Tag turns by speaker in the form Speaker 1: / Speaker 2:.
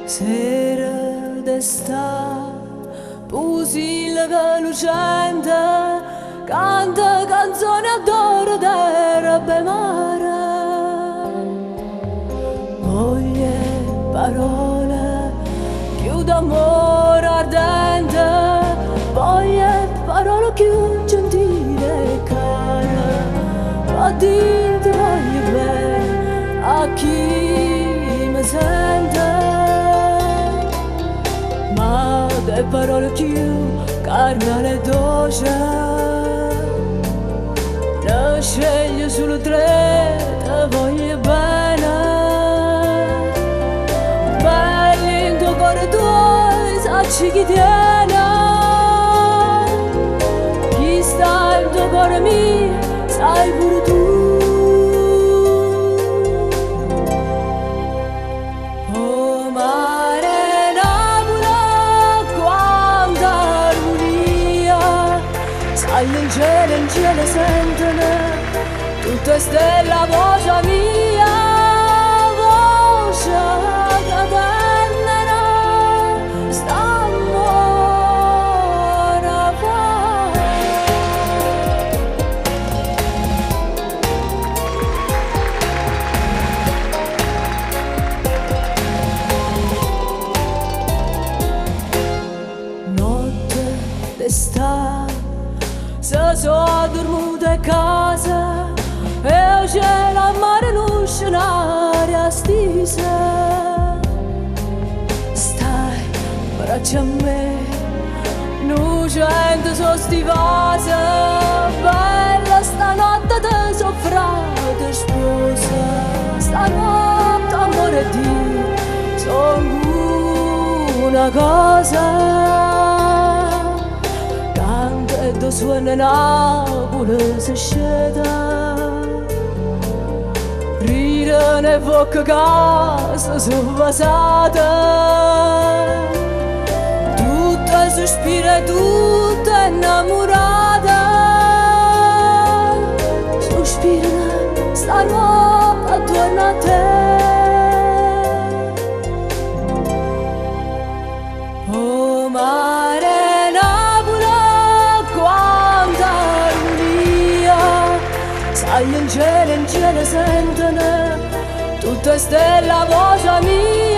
Speaker 1: Sera d'estate, pusilla che lucente, canta canzoni adoro d'erbe mare. Voglie parole, più d'amore ardente, voglie parole più gentili e care. A dire ti voglio bene, a chi mi sente, ma le parole più carnali e dolci le sceglie solo tre, te voglio bene. Belli in tuo cuore tuo, sacci chi tiene, chi sta in tuo cuore mio, sai pure tu. Oh mare Napoli, quanta armonia, sai in cielo sentono tutte stelle a voce mia, voce che tenera sta buona pace. Notte d'estate, se sono dormuta a casa e il cielo a mare lo scenario stisa. Stai braccia a me, non sento so sti vasi, bella stanotte te soffrate sposa. Stanotte amore di sono una cosa, do suona Napoli si sceta, ride ne poche case sono basate, tutte sospira, tutte innamorate, sospirano stanotte attorno a te. Oh mare sai in cielo sentono tutte stelle a voce mia.